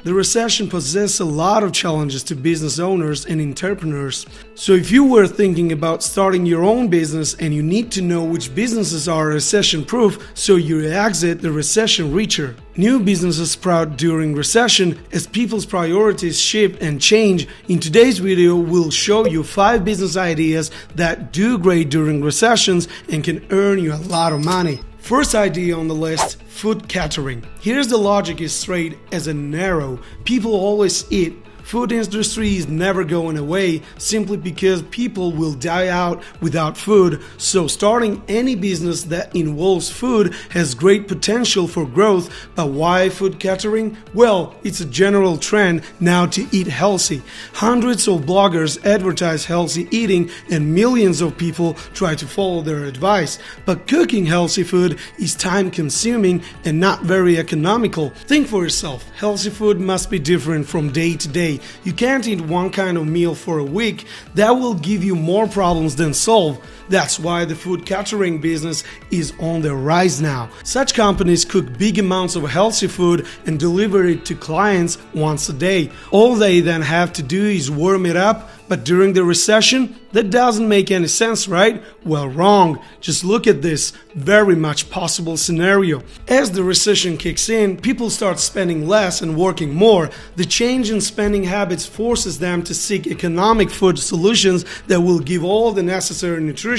The recession poses a lot of challenges to business owners and entrepreneurs. So if you were thinking about starting your own business and you need to know which businesses are recession-proof so you exit the recession richer. New businesses sprout during recession as people's priorities shift and change. In today's video, we'll show you 5 business ideas that do great during recessions and can earn you a lot of money. First idea on the list, food catering. Here's the logic is straight as an arrow. People always eat. Food industry is never going away simply because people will die out without food. So starting any business that involves food has great potential for growth. But why food catering? Well, it's a general trend now to eat healthy. Hundreds of bloggers advertise healthy eating and millions of people try to follow their advice. But cooking healthy food is time consuming and not very economical. Think for yourself. Healthy food must be different from day to day. You can't eat one kind of meal for a week. That will give you more problems than solve. That's why the food catering business is on the rise now. Such companies cook big amounts of healthy food and deliver it to clients once a day. All they then have to do is warm it up. But during the recession, that doesn't make any sense, right? Well, wrong. Just look at this very much possible scenario. As the recession kicks in, people start spending less and working more. The change in spending habits forces them to seek economic food solutions that will give all the necessary nutrition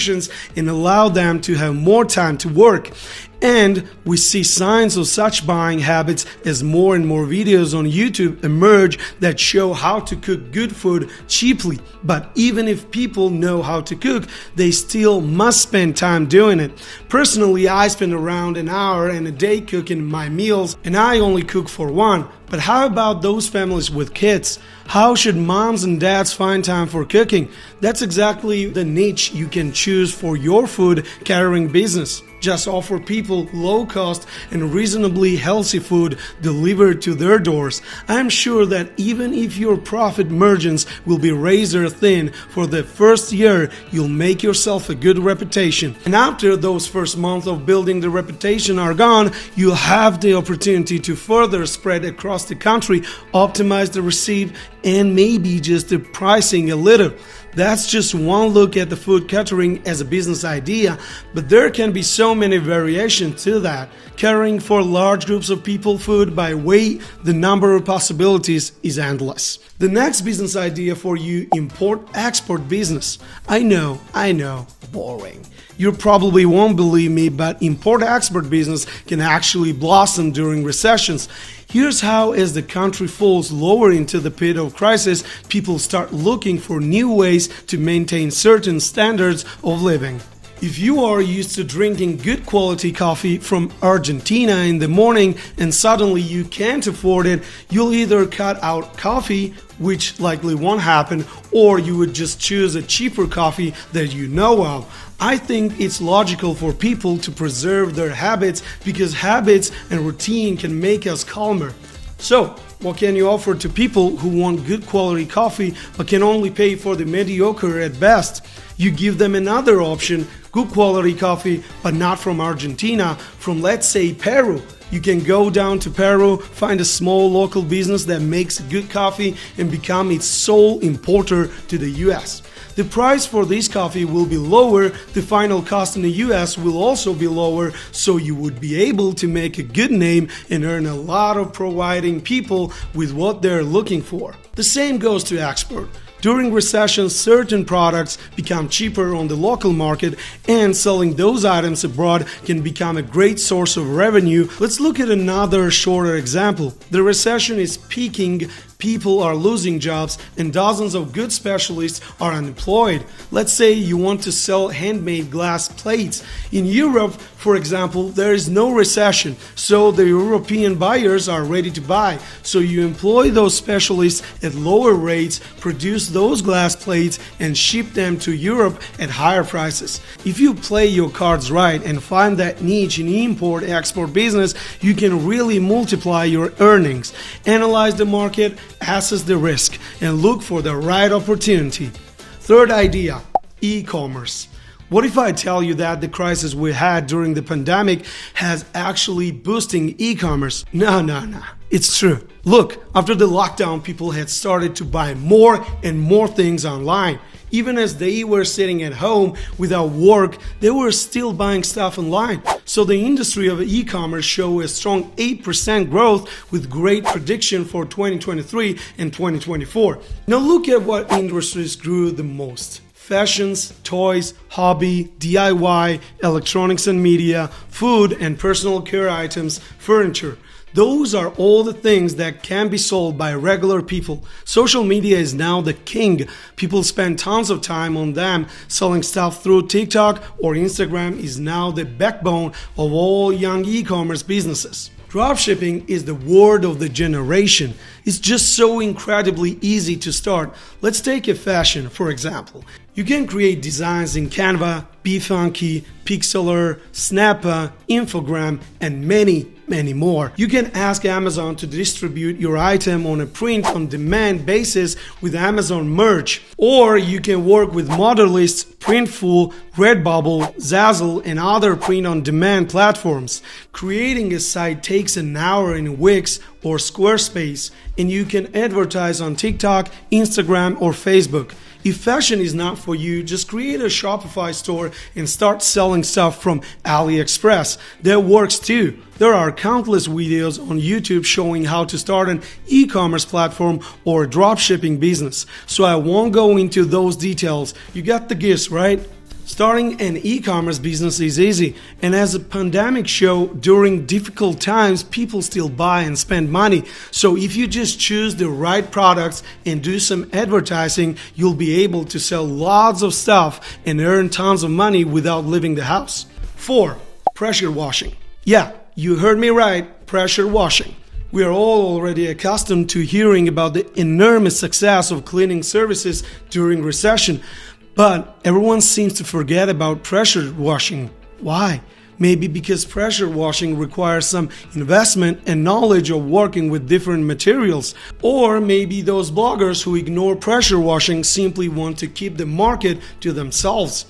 and allow them to have more time to work. And we see signs of such buying habits as more and more videos on YouTube emerge that show how to cook good food cheaply. But even if people know how to cook, they still must spend time doing it. Personally, I spend around an hour and a day cooking my meals, and I only cook for one. But how about those families with kids? How should moms and dads find time for cooking? That's exactly the niche you can choose for your food catering business. Just offer people low-cost and reasonably healthy food delivered to their doors. I'm sure that even if your profit margins will be razor thin for the first year, you'll make yourself a good reputation. And after those first months of building the reputation are gone, you'll have the opportunity to further spread across the country, optimize the receipt, and maybe just the pricing a little. That's just one look at the food catering as a business idea, but there can be so many variations to that. Catering for large groups of people food by weight, the number of possibilities is endless. The next business idea for you, import-export business. I know, boring. You probably won't believe me, but import-export business can actually blossom during recessions. Here's how: as the country falls lower into the pit of crisis, people start looking for new ways to maintain certain standards of living. If you are used to drinking good quality coffee from Argentina in the morning and suddenly you can't afford it, you'll either cut out coffee, which likely won't happen, or you would just choose a cheaper coffee that you know of. I think it's logical for people to preserve their habits because habits and routine can make us calmer. So, what can you offer to people who want good quality coffee but can only pay for the mediocre at best? You give them another option, good quality coffee but not from Argentina, from let's say Peru. You can go down to Peru, find a small local business that makes good coffee and become its sole importer to the US. The price for this coffee will be lower, the final cost in the US will also be lower, so you would be able to make a good name and earn a lot of providing people with what they're looking for. The same goes to export. During recession, certain products become cheaper on the local market, and selling those items abroad can become a great source of revenue. Let's look at another shorter example. The recession is peaking, people are losing jobs, and dozens of good specialists are unemployed. Let's say you want to sell handmade glass plates. In Europe, for example, there is no recession, so the European buyers are ready to buy. So you employ those specialists at lower rates, produce those glass plates, and ship them to Europe at higher prices. If you play your cards right and find that niche in import-export business, you can really multiply your earnings. Analyze the market, assess the risk, and look for the right opportunity. Third idea, e-commerce. What if I tell you that the crisis we had during the pandemic has actually boosting e-commerce? No. It's true. Look, after the lockdown, people had started to buy more and more things online. Even as they were sitting at home without work, they were still buying stuff online. So the industry of e-commerce showed a strong 8% growth with great prediction for 2023 and 2024. Now look at what industries grew the most. Fashions, toys, hobby, DIY, electronics and media, food and personal care items, furniture. Those are all the things that can be sold by regular people. Social media is now the king. People spend tons of time on them. Selling stuff through TikTok or Instagram is now the backbone of all young e-commerce businesses. Dropshipping is the word of the generation. It's just so incredibly easy to start. Let's take a fashion, for example. You can create designs in Canva, BeFunky, Pixlr, Snappa, Infogram, and many more. You can ask Amazon to distribute your item on a print-on-demand basis with Amazon Merch. Or you can work with Modernlist, Printful, Redbubble, Zazzle, and other print-on-demand platforms. Creating a site takes an hour in Wix or Squarespace, and you can advertise on TikTok, Instagram, or Facebook. If fashion is not for you, just create a Shopify store and start selling stuff from AliExpress. That works too. There are countless videos on YouTube showing how to start an e-commerce platform or a dropshipping business. So I won't go into those details. You got the gist, right? Starting an e-commerce business is easy, and as a pandemic showed, during difficult times, people still buy and spend money. So if you just choose the right products and do some advertising, you'll be able to sell lots of stuff and earn tons of money without leaving the house. 4. Pressure washing. Yeah, you heard me right, pressure washing. We are all already accustomed to hearing about the enormous success of cleaning services during recession. But everyone seems to forget about pressure washing. Why? Maybe because pressure washing requires some investment and knowledge of working with different materials. Or maybe those bloggers who ignore pressure washing simply want to keep the market to themselves.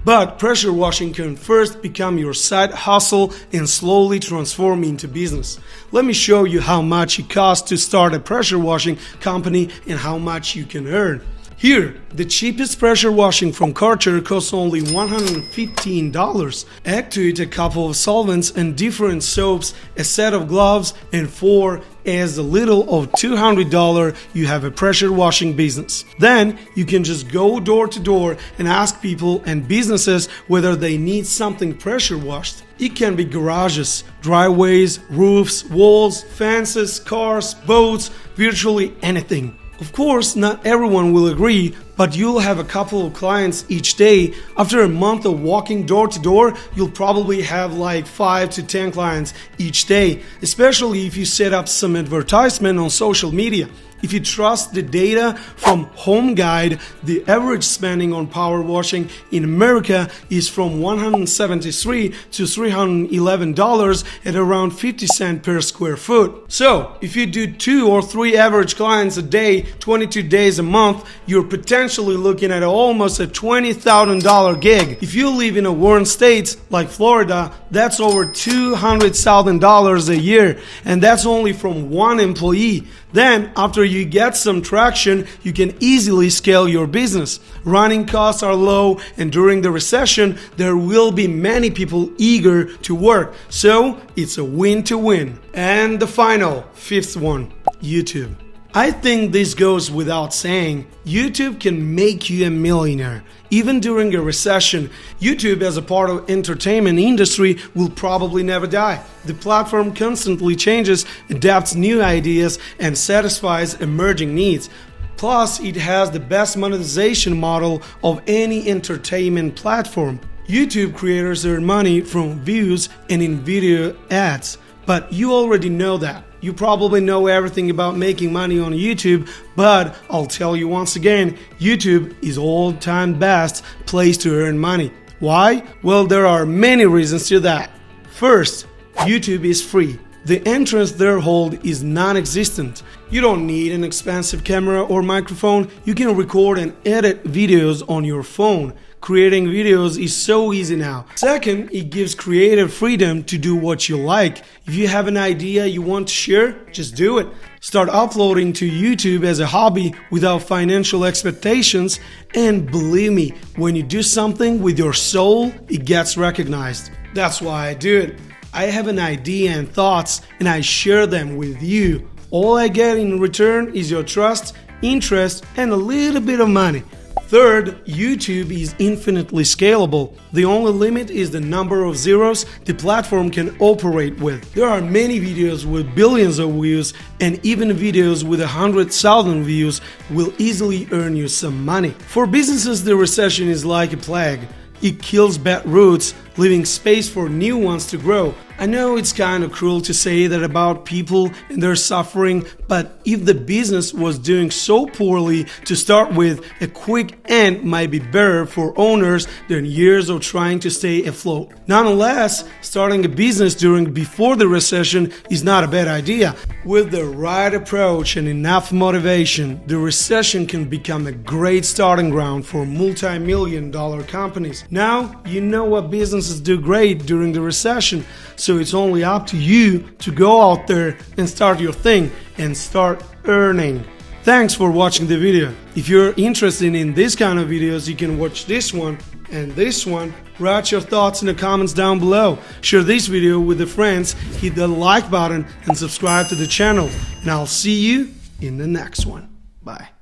But pressure washing can first become your side hustle and slowly transform into business. Let me show you how much it costs to start a pressure washing company and how much you can earn. Here, the cheapest pressure washing from Karcher costs only $115. Add to it a couple of solvents and different soaps, a set of gloves, and for as little of $200, you have a pressure washing business. Then you can just go door to door and ask people and businesses whether they need something pressure washed. It can be garages, driveways, roofs, walls, fences, cars, boats, virtually anything. Of course, not everyone will agree, but you'll have a couple of clients each day. After a month of walking door to door, you'll probably have like 5 to 10 clients each day, especially if you set up some advertisement on social media. If you trust the data from Home Guide, the average spending on power washing in America is from $173 to $311 at around 50 cents per square foot. So, if you do 2 or 3 average clients a day, 22 days a month, you're potentially looking at almost a $20,000 gig. If you live in a warm state like Florida, that's over $200,000 a year, and that's only from one employee. Then, after you get some traction, you can easily scale your business. Running costs are low, and during the recession, there will be many people eager to work. So, it's a win to win. And the final, 5th one, YouTube. I think this goes without saying, YouTube can make you a millionaire. Even during a recession, YouTube as a part of entertainment industry will probably never die. The platform constantly changes, adapts new ideas, and satisfies emerging needs. Plus, it has the best monetization model of any entertainment platform. YouTube creators earn money from views and in video ads. But you already know that. You probably know everything about making money on YouTube, but I'll tell you once again, YouTube is all-time best place to earn money. Why? Well, there are many reasons to that. First, YouTube is free. The entrance threshold is non-existent. You don't need an expensive camera or microphone. You can record and edit videos on your phone. Creating videos is so easy now. Second, it gives creative freedom to do what you like. If you have an idea you want to share, just do it. Start uploading to YouTube as a hobby without financial expectations, and believe me, when you do something with your soul, it gets recognized. That's why I do it. I have an idea and thoughts, and I share them with you. All I get in return is your trust, interest, and a little bit of money. Third, YouTube is infinitely scalable. The only limit is the number of zeros the platform can operate with. There are many videos with billions of views, and even videos with 100,000 views will easily earn you some money. For businesses, the recession is like a plague. It kills bad roots, leaving space for new ones to grow. I know it's kind of cruel to say that about people and their suffering, but if the business was doing so poorly to start with, a quick end might be better for owners than years of trying to stay afloat. Nonetheless, starting a business before the recession is not a bad idea. With the right approach and enough motivation, the recession can become a great starting ground for multi-million-dollar companies. Now, you know what businesses do great during the recession, so it's only up to you to go out there and start your thing and start earning. Thanks for watching the video. If you're interested in this kind of videos, you can watch this one and this one. Write your thoughts in the comments down below. Share this video with your friends, hit the like button and subscribe to the channel. And I'll see you in the next one. Bye.